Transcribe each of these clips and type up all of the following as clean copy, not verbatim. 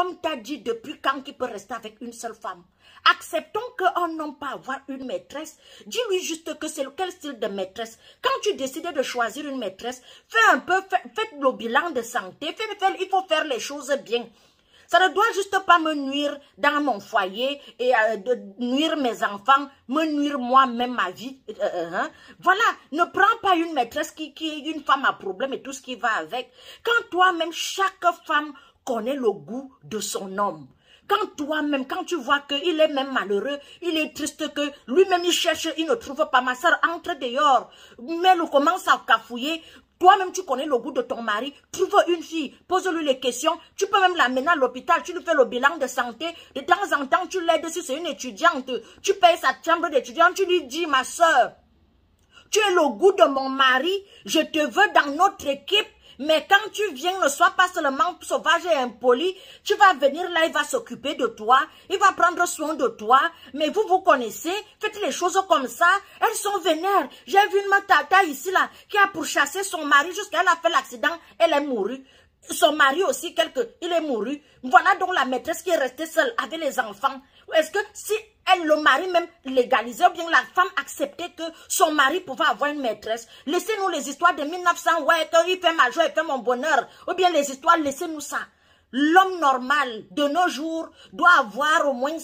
l'homme t'a dit depuis quand qu'il peut rester avec une seule femme. Acceptons qu'un homme peut avoir une maîtresse. Dis-lui juste que c'est quel style de maîtresse. Quand tu décides de choisir une maîtresse, faites le bilan de santé. Il faut faire les choses bien. Ça ne doit juste pas me nuire dans mon foyer et de nuire mes enfants, me nuire moi-même ma vie. Voilà, ne prends pas une maîtresse qui est une femme à problème et tout ce qui va avec. Quand toi-même, chaque femme connaît le goût de son homme. Quand toi-même, quand tu vois qu'il est même malheureux, il est triste que lui-même il cherche, il ne trouve pas. Ma soeur, entre dehors, mais il commence à cafouiller. Toi-même, tu connais le goût de ton mari. Trouve une fille, pose-lui les questions. Tu peux même l'amener à l'hôpital, tu lui fais le bilan de santé. De temps en temps, tu l'aides si c'est une étudiante. Tu payes sa chambre d'étudiant, tu lui dis, ma soeur, tu es le goût de mon mari, je te veux dans notre équipe. Mais quand tu viens, ne sois pas seulement sauvage et impoli. Tu vas venir là, il va s'occuper de toi. Il va prendre soin de toi. Mais vous connaissez, faites les choses comme ça. Elles sont vénères. J'ai vu une tata ici là, qui a pourchassé son mari jusqu'à elle a fait l'accident. Elle est mourue. Son mari aussi, il est mouru. Voilà donc la maîtresse qui est restée seule avec les enfants. Est-ce que si elle, le mari même légalisait, ou bien la femme acceptait que son mari pouvait avoir une maîtresse? Laissez-nous les histoires de 1900, ouais, qu'il fait ma joie, il fait mon bonheur. Ou bien les histoires, laissez-nous ça. L'homme normal de nos jours doit avoir au moins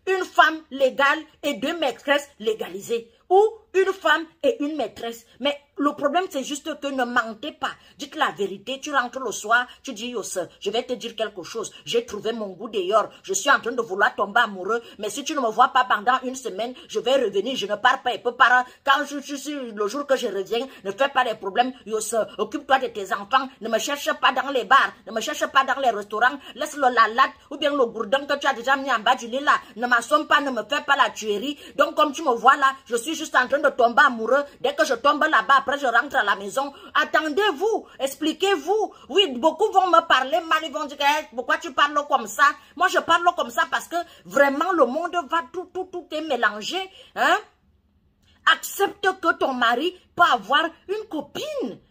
une femme légale et 2 maîtresses légalisées. Ou une femme et une maîtresse. Mais le problème, c'est juste que ne mentez pas. Dites la vérité. Tu rentres le soir, tu dis, yo, sœur, je vais te dire quelque chose. J'ai trouvé mon goût dehors. Je suis en train de vouloir tomber amoureux. Mais si tu ne me vois pas pendant une semaine, je vais revenir. Je ne pars pas. Et peu par quand je suis le jour que je reviens, ne fais pas des problèmes. Yo, sœur, occupe-toi de tes enfants. Ne me cherche pas dans les bars. Ne me cherche pas dans les restaurants. Laisse le latte ou bien le gourdin que tu as déjà mis en bas du lit là. Ne m'assomme pas, ne me fais pas la tuerie. Donc, comme tu me vois là, je suis juste en train de tomber amoureux. Dès que je tombe là-bas, après je rentre à la maison. Attendez-vous, expliquez-vous. Oui, beaucoup vont me parler mal, ils vont dire pourquoi tu parles comme ça. Moi je parle comme ça parce que vraiment le monde va tout est mélangé. Hein? Accepte que ton mari peut avoir une copine.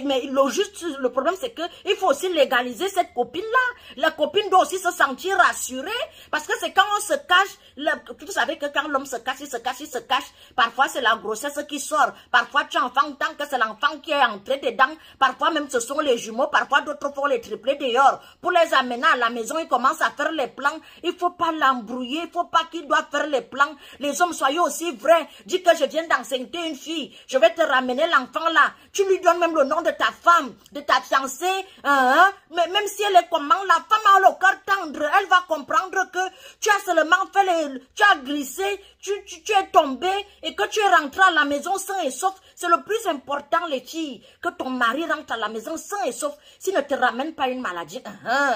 Mais le problème, c'est que il faut aussi légaliser cette copine-là. La copine doit aussi se sentir rassurée. Parce que c'est quand on se cache, vous savez que quand l'homme se cache, il se cache, il se cache. Parfois, c'est la grossesse qui sort. Parfois, tu enfantes tant que c'est l'enfant qui est entré dedans. Parfois, même, ce sont les jumeaux. Parfois, d'autres font les triplés dehors. Pour les amener à la maison, ils commencent à faire les plans. Il ne faut pas l'embrouiller. Il ne faut pas qu'il doive faire les plans. Les hommes, soyez aussi vrais. Dis que je viens d'enceinte une fille. Je vais te ramener l'enfant là. Tu lui donnes même le nom de ta femme, de ta fiancée, mais même si elle est comment, la femme a le cœur tendre, elle va comprendre que tu as seulement fait tu as glissé, tu es tombé et que tu es rentré à la maison sain et sauf. C'est le plus important, les filles, que ton mari rentre à la maison sain et sauf. S'il ne te ramène pas une maladie,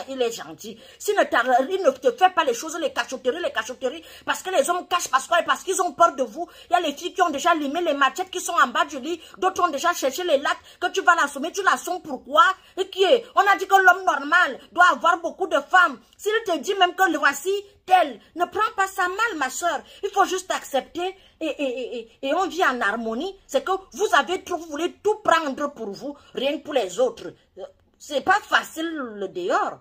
il est gentil. Il ne te fait pas les choses, les cachotteries, parce que les hommes cachent parce qu'ils ont peur de vous. Il y a les filles qui ont déjà limé les machettes qui sont en bas du lit, d'autres ont déjà cherché les lattes que tu vas l'assommer, tu l'assommes pourquoi? Et on a dit que l'homme normal doit avoir beaucoup de femmes. S'il te dit même que le voici tel, ne prends pas ça mal, ma soeur. Il faut juste accepter et on vit en harmonie. C'est que vous voulez tout prendre pour vous, rien que pour les autres. C'est pas facile le dehors.